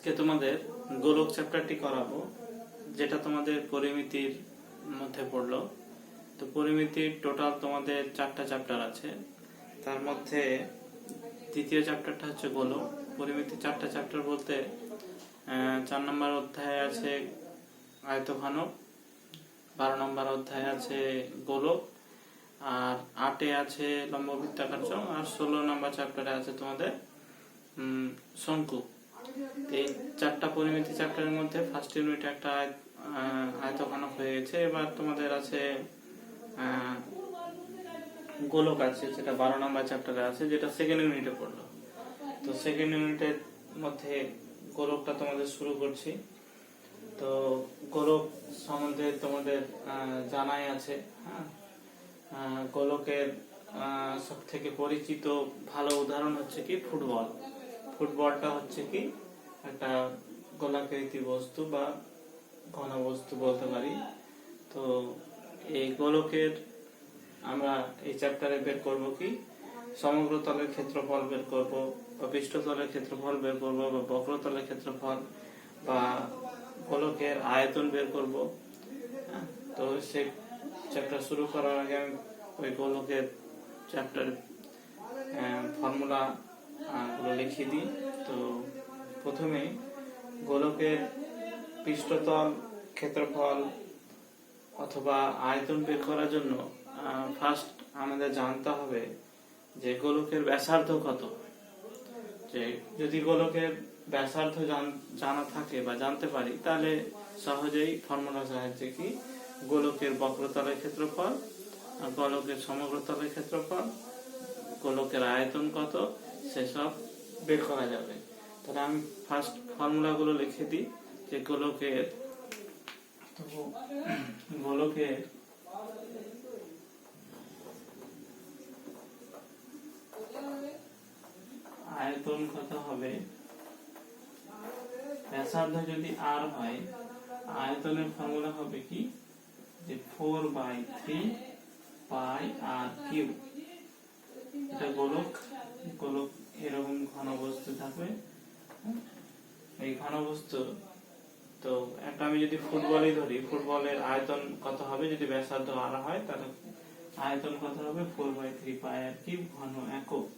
আজকে তোমাদের গোলক চ্যাপ্টারটি করাবো, যেটা তোমাদের পরিমিতির মধ্যে পড়লো। তো পরিমিতির টোটাল তোমাদের 4টা চ্যাপ্টার আছে, তার মধ্যে দ্বিতীয় চ্যাপ্টারটা হচ্ছে গোলক। পরিমিতির 4টা চ্যাপ্টার বলতে 4 নম্বর অধ্যায়ে আছে আয়তঘনক, 12 নম্বর অধ্যায়ে আছে গোলক, আর 8-এ আছে লম্ববৃত্তাকার চোঙ, আর 16 নম্বর চ্যাপ্টারে আছে তোমাদের শঙ্কু। এই 4টা পরিমিতি চ্যাপ্টারের মধ্যে ফার্স্ট ইউনিটে একটা আয়তঘনক হয়ে গেছে। এবার তোমাদের আছে গোলক আছে, যেটা 12 নম্বর চ্যাপ্টারে আছে, যেটা সেকেন্ড ইউনিটে পড়লো। তো সেকেন্ড ইউনিটের মধ্যে গোলকটা তোমাদের শুরু করছি। তো গোলক সম্বন্ধে তোমাদের জানাই আছে। গোলকের সব থেকে পরিচিত ভালো উদাহরণ হচ্ছে কি ফুটবল। ফুটবলটা হচ্ছে কি একটা গোলাকৃতি বস্তু বা ঘন বস্তু বলতে পারি। তো এই গোলকের আমরা এই চ্যাপ্টারে বের করব কি সমগ্র তলের ক্ষেত্রফল বের করব, বা পৃষ্ঠতলের ক্ষেত্রফল বের করব, বা বক্রতলের ক্ষেত্রফল, বা গোলকের আয়তন বের করব। তো সেই চ্যাপ্টার শুরু করার আগে আমি ওই গোলকের চ্যাপ্টার ফর্মুলা গুলো লিখিয়ে দিই। তো প্রথমে গোলকের পৃষ্ঠতল ক্ষেত্রফল অথবা আয়তন বের করার জন্য ফার্স্ট আমাদের জানতে হবে যে গোলকের ব্যাসার্ধ কত। যে যদি গোলকের ব্যাসার্ধ জানা থাকে বা জানতে পারি, তাহলে সহজেই ফর্মুলা সাহায্যে কি গোলকের বক্রতলের ক্ষেত্রফল, গোলকের সমগ্রতলের ক্ষেত্রফল, গোলকের আয়তন কত, সেসব বের করা যাবে। তাহলে আমি ফার্স্ট ফর্মুলাগুলো লিখে দিই। যে গোলকের আয়তন কত হবে, ব্যাসার্ধ যদি আর হয়, আয়তনের ফর্মুলা হবে কি যে 4/3 পাই আর কিউব। এটা গোলক এরকম ঘনবস্তু থাকবে। এই ঘনবস্তু তো একটা আমি যদি ফুটবলই ধরি, ফুটবলের আয়তন কত হবে যদি ব্যাসার্ধ আর হয়, তাহলে আয়তন কত হবে 4/3 পাই আর কিউব ঘন একক।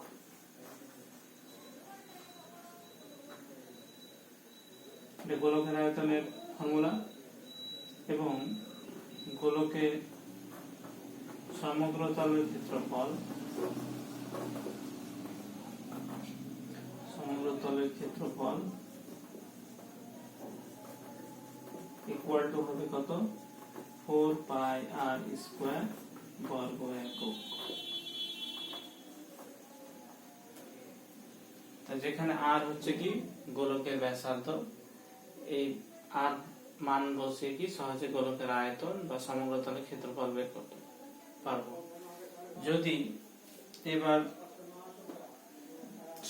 গোলকের আয়তনের ফর্মুলা। এবং গোলকের সমগ্র তলের ক্ষেত্রফল, ইকুয়াল টু হবে কত 4 পাই আর স্কয়ার বর্গ একক। যেখানে আর হচ্ছে কি গোলকের ব্যাসার্ধ, এই আর মান বসিয়ে কি সহজে গোলকের আয়তন বা সমগ্র তলের ক্ষেত্রফল বের করতে পারবো। যদি এবার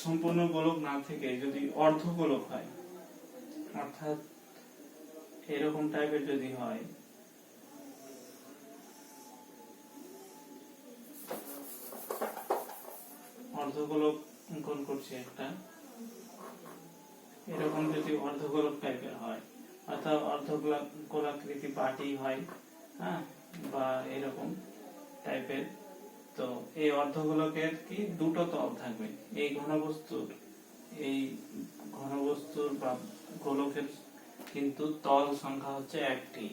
সম্পূর্ণ গোলক না থেকে যদি অর্ধ গোলক হয়, অর্থাৎ এরকম টাইপের যদি হয়, অর্ধগোলক অঙ্কন করছি একটা, এরকম যদি অর্ধগোলক টাইপের হয়, অর্থাৎ অর্ধগোলাকৃতি বাটি হয়, বা এরকম টাইপের, তো এই অর্ধগোলকের কি দুটো তল থাকবে। এই ঘনবস্তুর বা গোলকের কিন্তু তল সংখ্যা হচ্ছে একটি,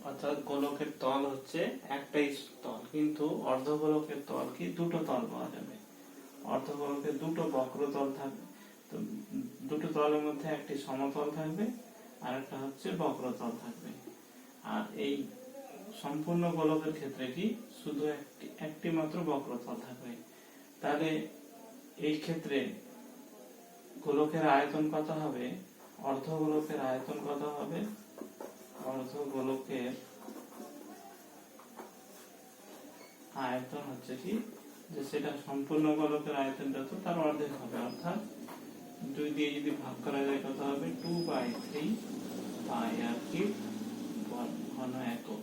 অর্থাৎ গোলকের তল হচ্ছে একটাই তল, কিন্তু অর্ধগোলকের তল কি দুটো তল পাওয়া যাবে। অর্ধগোলকের দুটো বক্রতল থাকবে, তো দুটো তলের মধ্যে একটি সমতল থাকবে আর একটা হচ্ছে বক্রতল থাকবে। আর এই সম্পূর্ণ গোলকের ক্ষেত্রে কি শুধু একটি মাত্র বক্রতল থাকবে। তাহলে এই ক্ষেত্রে গোলকের আয়তন কত হবে, অর্ধগোলকের আয়তন কত হবে, অর্ধগোলকের আয়তন হচ্ছে কি যে সেটা সম্পূর্ণ গোলকের আয়তন যত তার অর্ধেক হবে, অর্থাৎ 2 দিয়ে যদি ভাগ করা যায় কত হবে 2/3 পাই আর কিউব ঘন একক।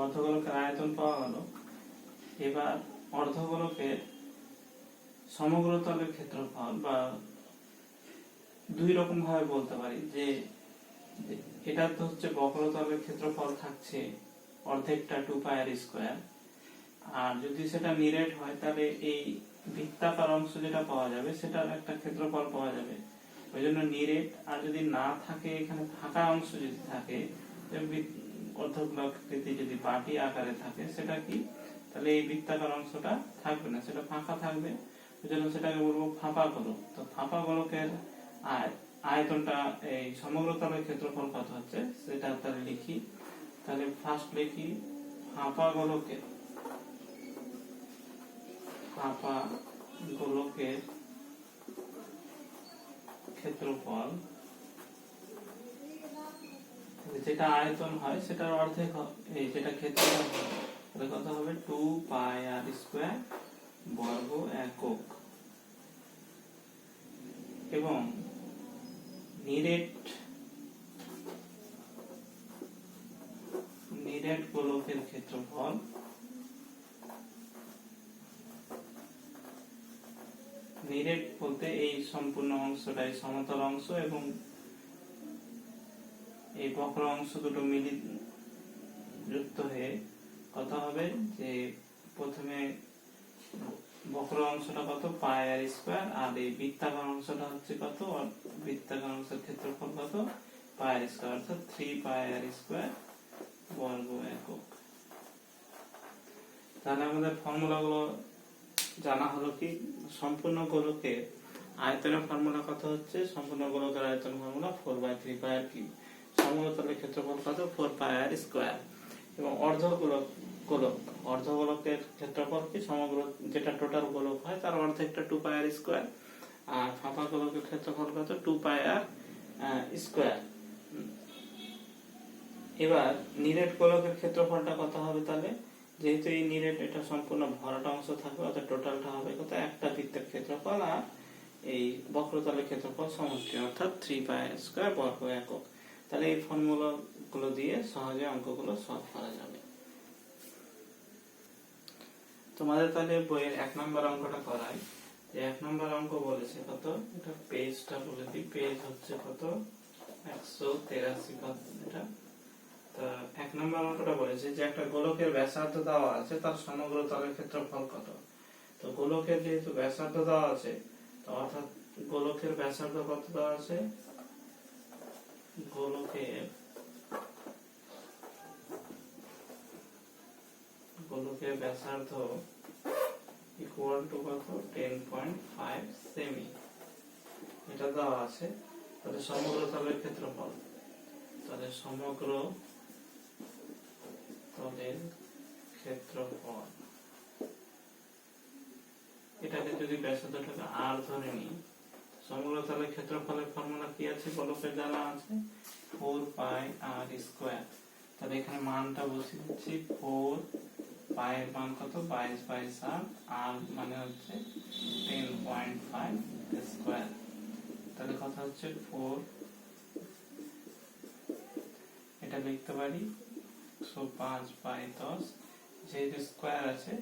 অর্ধগোলকের আয়তন পাওয়া গেল। এবার অর্ধগোলকের সমগ্র তলের ক্ষেত্রফল বা দুই রকম ভাবে বলতে পারি যে এটা তো হচ্ছে বক্রতলের ক্ষেত্রফল থাকছে অর্ধেকটা 2πr², আর যদি সেটা নিরেট হয় তাহলে এই বৃত্তাকার অংশ যেটা পাওয়া যাবে সেটার একটা ক্ষেত্রফল পাওয়া যাবে। ওই জন্য নিরেট, আর যদি না থাকে এখানে ফাঁকা অংশ যদি থাকে, অর্ধগোলাকৃতি যদি বাটি আকারে থাকে, সেটা কি, তাহলে এই বৃত্তাকার অংশটা থাকবে না, সেটা ফাঁকা থাকবে। ওই জন্য সেটাকে বলবো ফাঁপা গোলক। তো ফাঁপা গোলকের আয়তনটা এই সমগ্র তলের ক্ষেত্রফল কত হচ্ছে সেটা তাহলে লিখি। তাহলে ফার্স্ট লিখি ফাঁপা গোলকের ক্ষেত্রফল, যেটা আয়তন হয় সেটার অর্ধেক, এই যেটা ক্ষেত্রফল তাহলে কত হবে 2πr² বর্গ একক। এবং নিরেট গোলকের ক্ষেত্রফল নিরেট বলতে এই সম্পূর্ণ অংশটাই সমতল অংশ এবং এই বক্র অংশ দুটো মিলে যুক্ত হয়ে কত হবে, যে প্রথমে বক্র অংশটা কত πr², আর এই বৃত্তাকার অংশটা হচ্ছে কত, বৃত্তাকার অংশের ক্ষেত্রফল কত πr², অর্থাৎ 3πr² বর্গ একক। তাহলে আমাদের ফর্মুলা গুলো জানা হলো কি, সম্পূর্ণ গোলকের আয়তনের ফর্মুলা কত হচ্ছে, সম্পূর্ণ গোলকের আয়তন ফর্মুলা 4/3πr³, সমতলের ক্ষেত্রফল কত 4πr², এবং অর্ধগোলকের ক্ষেত্রফল কি, সমগ্র যেটা টোটাল গোলক হয় তার অর্ধেকটা 2πr², আর ফাঁপা গোলকের ক্ষেত্রফল কত 2πr²। এবার নিরেট গোলকের ক্ষেত্রফলটা কত হবে, তাহলে যেহেতু এই নিরেট এটা সম্পূর্ণ ভরাট অংশ থাকবে, অর্থাৎ টোটালটা হবে কত, একটা বৃত্তের ক্ষেত্রফল আর এই বক্রতলের ক্ষেত্রফল সমষ্টি, অর্থাৎ 3πr² বর্গ একক। তাহলে এই ফর্মুলা গুলো দিয়ে সহজে অঙ্কগুলো সলভ করা যাবে। তোমাদের তাহলে বইয়ের 1 নম্বর অঙ্কটা করাই। যে 1 নম্বর অঙ্ক বলেছে কত, এটা পেজটা বলে দিই, পেজ হচ্ছে কত 183 এটা। তো 1 নম্বর অঙ্কটা বলেছে যে একটা গোলকের ব্যাসার্ধ দেওয়া আছে, তার সমগ্র তলের ক্ষেত্রফল কত। তো গোলকের যেহেতু ব্যাসার্ধ দেওয়া আছে, তো অর্থাৎ গোলকের ব্যাসার্ধ কত দেওয়া আছে, গোলকের ব্যাসার্ধ ইকুয়াল টু কত 10.5 সেমি, এটা দেওয়া আছে। তাহলে সমগ্র তলের ক্ষেত্রফল, তাহলে সমগ্র তলের ক্ষেত্রফল, এটাকে যদি ব্যাসার্ধটাকে r ধরে নিই, সমগ্র তলের ক্ষেত্রফলের ফর্মুলা কি আছে, গোলকের জানা আছে 4πr²। তাহলে এখানে মানটা বসিয়ে দিচ্ছি, 4 পাই এর মান কত 22/7, আর মানে হচ্ছে 10.5 স্কয়ার। তাহলে কথা হচ্ছে 4, এটা লিখতে পারি 5/10, যেহেতু স্কয়ার আছে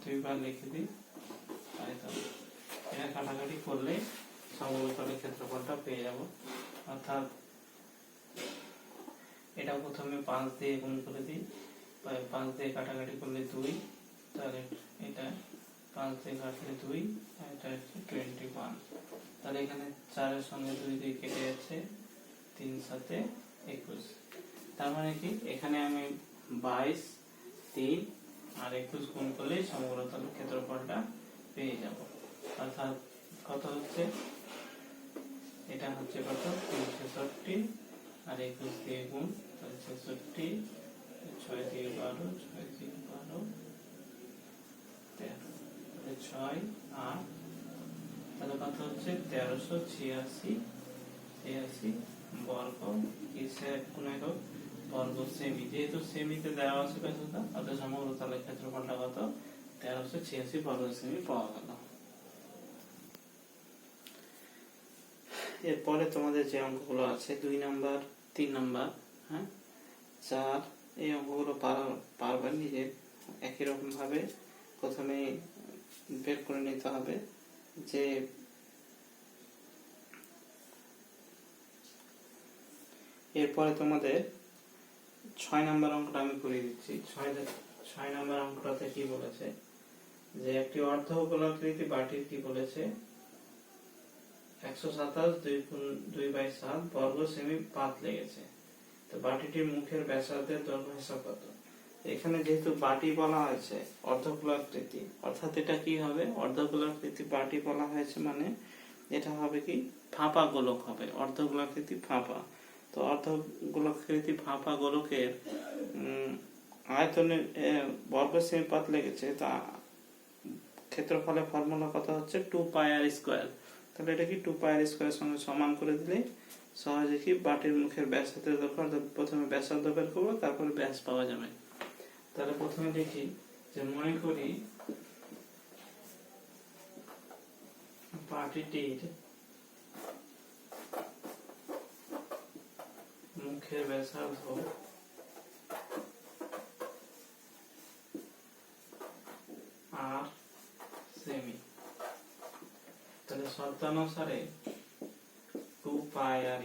দুইবার লিখে দিই 10। এটা কাটাকাটি করলে সমগ্র তলের ক্ষেত্রফলটা পেয়ে যাব। অর্থাৎ এটা প্রথমে 5 দিয়ে গুণ করে দিই, 5 দিয়ে কাটাকাটি করলে 2, তাহলে এটা 5 দিয়ে কাটলে 2, এটা হচ্ছে 21। তাহলে এখানে 4 এর সঙ্গে 2 দিয়ে কেটে যাচ্ছে, 3 7 21। তার মানে কি, এখানে আমি 22, 3 আর 21 গুণ করলে সমগ্র তলের ক্ষেত্রফলটা পেয়ে যাব। অর্থাৎ কত হচ্ছে, এটা হচ্ছে কত 366, আর 21 দিয়ে গুণ, তাহলে 66, 6 দিয়ে 12, 6 দিয়ে 12, 13, 6 8, তাহলে কত হচ্ছে 1386 বর্গ কিসের কোন একক, বর্গ সেমি। যেহেতু সেমিতে দেওয়া আছে ব্যাসার্ধ, অর্থাৎ সমগ্র তলের ক্ষেত্রফলটা কত 1386 বর্গ সেমি পাওয়া গেল। এরপরে তোমাদের যে অঙ্কগুলো আছে 2 নাম্বার, 3 নাম্বার, 4, এই অঙ্কগুলো পারবে নিজে একই রকম ভাবে প্রথমে বের করে নিতে হবে যে এরপরে তোমাদের 6 নম্বর অঙ্কটা আমি করে দিচ্ছি। 6 নম্বর অঙ্কটাতে কি বলেছে যে একটি অর্ধগোলাকৃতি বাটির কি বলেছে 127 বর্গ সেমি পাত লেগেছে। তো বাটিটির মুখের ব্যাসার্ধের দৈর্ঘ্য হিসাব কত? এখানে যেহেতু বাটি বলা হয়েছে অর্ধগোলাকৃতি, অর্থাৎ এটা কি হবে, অর্ধগোলাকৃতি বাটি বলা হয়েছে মানে এটা হবে কি ফাঁপা গোলক হবে, অর্ধগোলাকৃতি ফাঁপা। তো অর্ধগোলাকৃতি ফাঁপা গোলকের আয়তনের বর্গ সেমি পাত লেগেছে, তা ক্ষেত্রফলের ফর্মুলা কত হচ্ছে 2πr²। তাহলে এটা কি 2πr² সঙ্গে সমান করে দিলে সহজে কি বাটির মুখের ব্যাসার্ধের দৈর্ঘ্য, প্রথমে ব্যাসার্ধ বের করবো তারপরে ব্যাস পাওয়া যাবে। তাহলে প্রথমে দেখি যে মনে করি বাটিটির মুখের ব্যাসার্ধ আর সেমি। তাহলে শর্তানুসারে 2πr²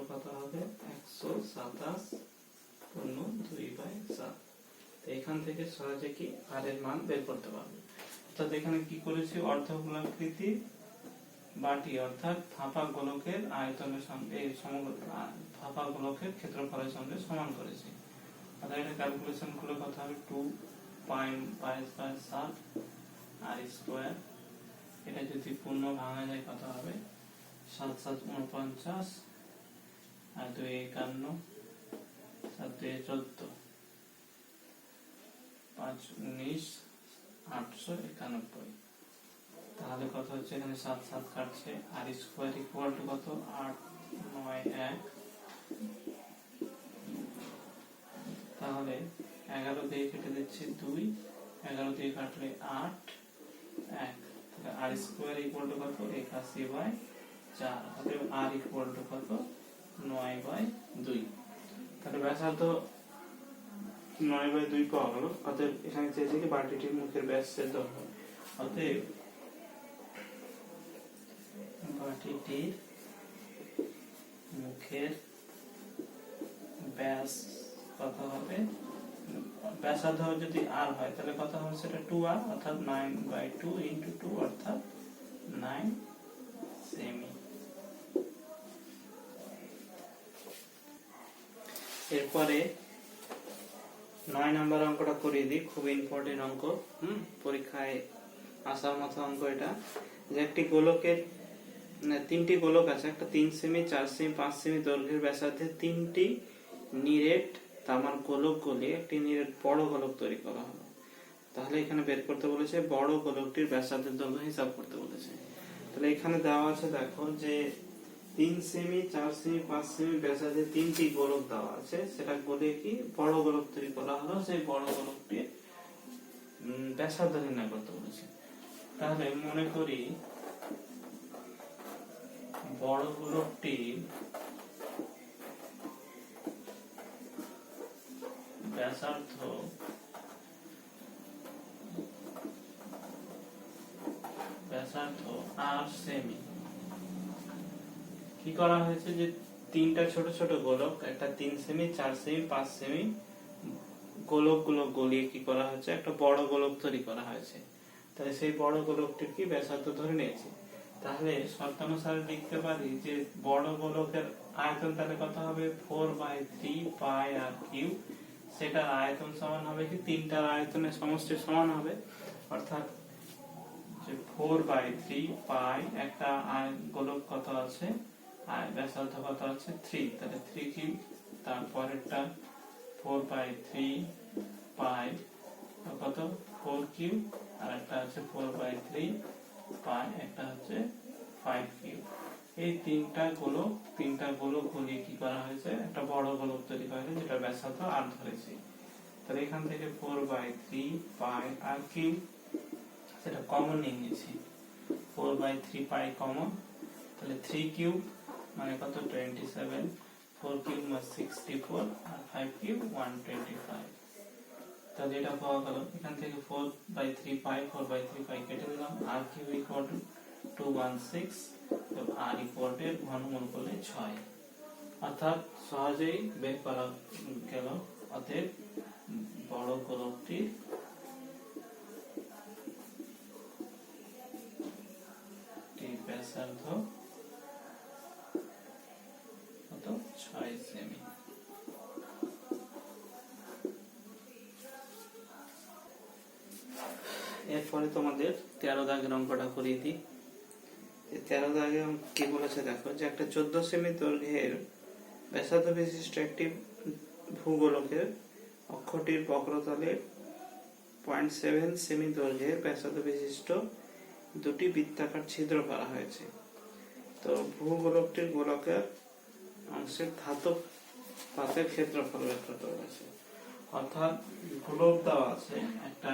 কত হবে 127/2/7। এখান থেকে সহজে কি আর এর মান বের করতে পারবে। অর্থাৎ এখানে কি করেছি, অর্ধগোলাকৃতি বাটি অর্থাৎ ফাঁপা গোলকের আয়তনের সঙ্গে এই ফাঁপা গোলকের ক্ষেত্রফলের সঙ্গে সমান করেছি। অর্থাৎ এটা ক্যালকুলেশন করে কত হবে 2πr²। এটা যদি পূর্ণ ভাঙা যায় কত হবে 7 7 49 আর 2 51 7 2 14 5 19 891। তাহলে কত হচ্ছে, এখানে 7 7 কাটছে, আর স্কয়ার ইকুয়াল টু কত 8 9 1। তাহলে 11 দিয়ে কেটে দিচ্ছি 2, 11 দিয়ে কাটলে 8 1। তাহলে r² ইকুয়াল টু কত 81/4। অতএব r ইকুয়াল টু কত 9/2। তাহলে ব্যাসার্ধ 9/2 পাওয়া গেল। অতএব এখানে চেয়েছে কি বাটিটির মুখের ব্যাসের দৈর্ঘ্য। অতএব বাটিটির মুখের ব্যাস কত হবে, ব্যাসার্ধ যদি r হয় তাহলে কত হবে সেটা 2r, অর্থাৎ 9/2 × 2 অর্থাৎ 9 সেমি। এরপরে 9 নম্বর অঙ্কটা করিয়ে দিই, খুব ইম্পর্টেন্ট অঙ্ক, পরীক্ষায় আসার মতো অঙ্ক এটা। যে একটি গোলকের 3টি গোলক আছে, একটা 3 সেমি 4 সেমি 5 সেমি দৈর্ঘ্যের ব্যাসার্ধে 3টি নিরেট তামার গোলক গলিয়ে একটি নিরেট বড় গোলক তৈরি করা হলো। তাহলে এখানে বের করতে বলেছে বড় গোলকটির ব্যাসার্ধের দৈর্ঘ্য হিসাব করতে বলেছে। তাহলে এখানে দেওয়া আছে দেখো যে 3 সেমি 4 সেমি 5 সেমি ব্যাসার্ধে 3টি গোলক দেওয়া আছে, সেটা গলিয়ে কি বড় গোলক তৈরি করা হলো। সেই বড় গোলকটির ব্যাসার্ধ নির্ণয় করতে বলেছে। তাহলে মনে করি বড় গোলকটির ব্যাসার্ধ আর সেমি। কি করা হয়েছে যে 3টা ছোট ছোট গোলক, একটা 3 সেমি 4 সেমি 5 সেমি গোলকগুলো গলিয়ে কি করা হয়েছে একটা বড় গোলক তৈরি করা হয়েছে। তাহলে সেই বড় গোলকটির কি ব্যাসার্ধ ধরে নিয়েছি। তাহলে শর্তানুসারে লিখতে পারি যে বড় গোলকের আয়তন তাহলে কত হবে 4/3πr³। সেটার আয়তন সমান হবে কি 3টার আয়তনের সমষ্টির সমান হবে, অর্থাৎ যে 4/3π একটা গোলক কত আছে ব্যাসার্ধ কত আছে 3, তাহলে 3³ তারপরেরটা 4/3π কত 4³ আর একটা আছে 4/3π একটা হচ্ছে 5³ এই তিনটা গোলক গলিয়ে কি করা হয়েছে একটা বড় গোলক তৈরি করা হয়েছে যেটা ব্যাসার্ধ r ধরেছি। তাহলে এখান থেকে 4/3πr³ সেটা কমন নিয়ে নিয়েছি, 4/3π কমন, তাহলে 3³ মানে কত 27, 4³ মানে 64 আর 5³ 125। তাহলে এটা পাওয়া গেল। এখান থেকে 4/3 পাই, 4/3 পাই কেটে দিলাম। আর কিউব ইকুয়াল টু 216, আর ইকুয়াল টু ঘনমূল করলে 6, অর্থাৎ সহজেই বের করা গেল। অতএব বড় গোলকটির ব্যাসার্ধ কত? 6 সেমি। এরপরে তোমাদের 13 দাগের অঙ্কটা করিয়ে দিই। 13 দাগে কি বলেছে দেখো, যে একটা 14 সেমি দৈর্ঘ্যের ব্যাসার্ধ বিশিষ্ট একটি ভূগোলকের অক্ষটির বক্রতলে 0.7 সেমি দৈর্ঘ্যের ব্যাসার্ধ বিশিষ্ট দুটি বৃত্তাকার ছিদ্র করা হয়েছে। তো ভূগোলকটির গোলকের অংশের ধাতব পাতের ক্ষেত্রফল বের করতে বলেছে। অর্থাৎ গ্লোব দেওয়া আছে, একটা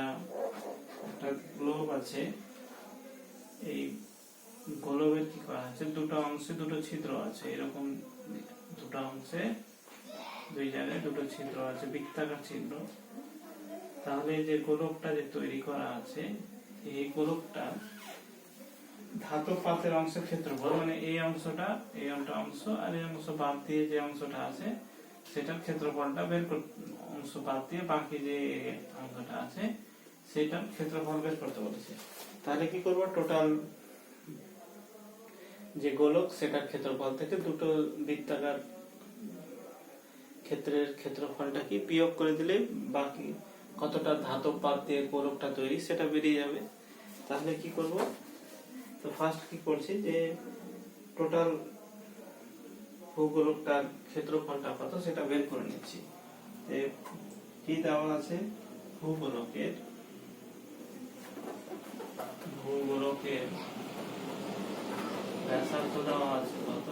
গ্লোব আছে। এই গোলকের কি করা আছে, দুটো অংশে দুটো ছিদ্র আছে, এরকম দুটো অংশে দুই জায়গায় দুটো ছিদ্র আছে, বৃত্তাকার ছিদ্র। তাহলে যে গোলকটা যে তৈরি করা আছে, এই গোলকটা ধাতব পাতের অংশের ক্ষেত্রফল, মানে এই অংশটা, এই অংশ আর এই অংশ বাদ দিয়ে যে অংশটা আছে সেটার ক্ষেত্রফলটা বের করতে, অংশ বাদ দিয়ে বাকি যে অংশটা আছে সেটার ক্ষেত্রফল বের করতে বলেছে। তাহলে কি করব, টোটাল যে গোলক সেটার ক্ষেত্রফল থেকে দুটো বৃত্তাকার ক্ষেত্রের ক্ষেত্রফলটা কি বিয়োগ করে দিলে বাকি কতটা ধাতব পাত দিয়ে গোলকটা তৈরি সেটা বেরিয়ে যাবে। তাহলে কি করব, তো ফার্স্ট কি করছি, যে টোটাল ভূগোলকটার ক্ষেত্রফলটা কত সেটা বের করে নিচ্ছি। কি দেওয়া আছে, ভূগোলকের ব্যাসার্ধ দেওয়া আছে কত,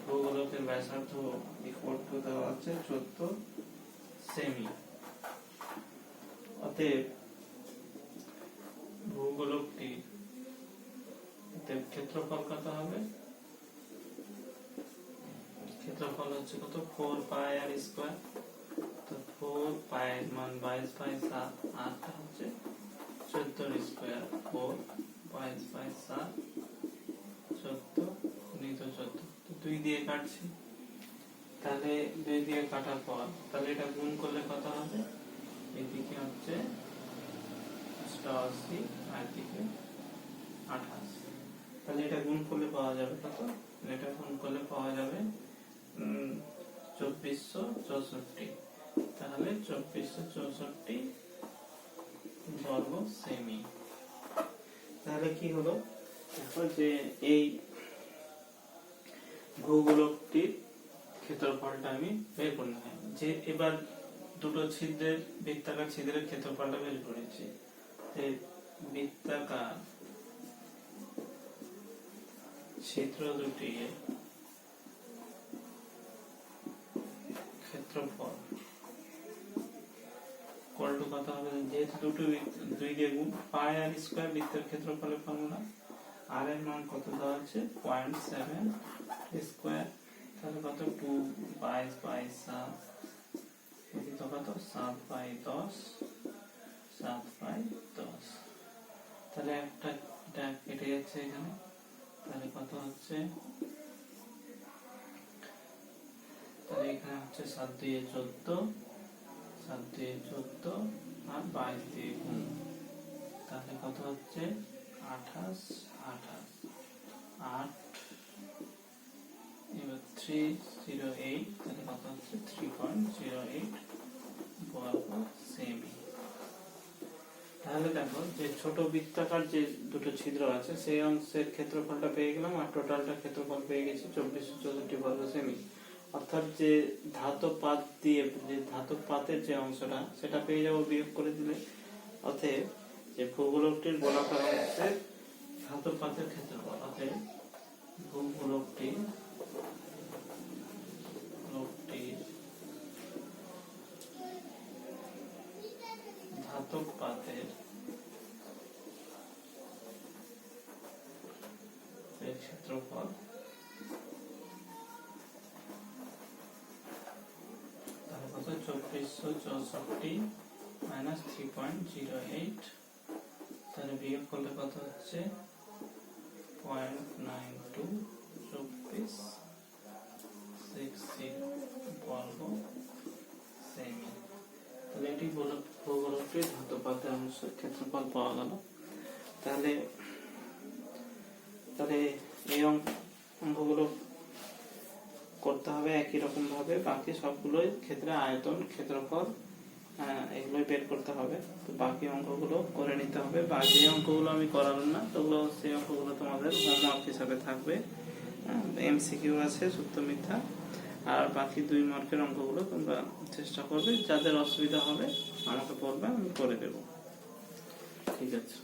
ভূগোলকের ব্যাসার্ধ ইকুয়াল টু দেওয়া আছে 14 সেমি। অতএব ভূগোলকটি ক্ষেত্রফল কত হবে, ক্ষেত্রফল হচ্ছে কত, 4 পাই আর স্কয়ার। তো 4 পাই এর মান 22 বাই 7, আর হচ্ছে 14 স্কয়ার, 4 22 বাই 7, 14 গুণিত 14। তো 2 দিয়ে কাটছি। তাহলে 2 দিয়ে কাটার পর তাহলে এটা গুণ করলে কত হবে, এদিকে হচ্ছে 88 আর এদিকে 28। তাহলে এটা গুণ করলে পাওয়া যাবে কত, এটা গুণ করলে পাওয়া যাবে 2464। তাহলে 2464 বর্গ সেমি। তাহলে কি হলো, দেখো যে এই ভূগোলকটির ক্ষেত্রফলটা আমি বের করলাম। যে এবার দুটো ছিদ্রের, বৃত্তাকার ছিদ্রের ক্ষেত্রফলটা বের করেছি। বৃত্তাকার ছিদ্র দুটির ক্ষেত্রফল কত হবে, যেহেতু দুটো 2 দিয়ে গুণ, পাই আর স্কয়ার বৃত্তের ক্ষেত্রফলের ফর্মুলা। আর এর মান কত দেওয়া আছে, 0.7 স্কয়ার। তাহলে কত, 2 22 বাই 7, এদিকে কত 7 বাই 10, 7 বাই 10। তাহলে একটা কেটে যাচ্ছে এখানে। তাহলে কত হচ্ছে, তাহলে এখানে হচ্ছে 7 দিয়ে 14, 7 দিয়ে 14 আর 22 দিয়ে গুণ। তাহলে কত হচ্ছে 28, 8 এবার 308। তাহলে কত হচ্ছে 3.08 বর্গ সেমি। তাহলে দেখো যে ছোট বৃত্তাকার যে দুটো ছিদ্র আছে সেই অংশের ক্ষেত্রফলটা পেয়ে গেলাম, আর টোটালটা ক্ষেত্রফল পেয়ে গেছি 2464 বর্গ সেমি। অর্থাৎ যে ধাতব পাত দিয়ে, যে ধাতব পাতের যে অংশটা সেটা পেয়ে যাবো বিয়োগ করে দিলে। অতএব যে ভূগোলকটির গোলাকার অংশের ধাতব পাতের ক্ষেত্রফল, অতএব ভূগোলকটির ধাতব পাতের ক্ষেত্রফল তাহলে কত 2464 মাইনাস 3.08, তাহলে বিয়োগ করলে কত হচ্ছে 0.92 2460 বর্গ সেমি। তাহলে এটি ভূগোলকৃত ধাতুপাতের অংশের ক্ষেত্রফল পাওয়া গেল। তাহলে এই অঙ্কগুলো করতে হবে একই রকম ভাবে, বাকি সবগুলোই ক্ষেত্রে আয়তন, ক্ষেত্রফল এগুলোই বের করতে হবে। তো বাকি অঙ্কগুলো করে নিতে হবে। বাকি অঙ্কগুলো আমি করালাম না, তো সেই অঙ্কগুলো তোমাদের হোমওয়ার্ক হিসাবে থাকবে। এমসিকিউ আছে সত্য মিথ্যা, আর বাকি 2 মার্কের অঙ্কগুলো তোমরা চেষ্টা করবে। যাদের অসুবিধা হবে আমাকে বলবে, আমি করে দেবো। ঠিক আছে।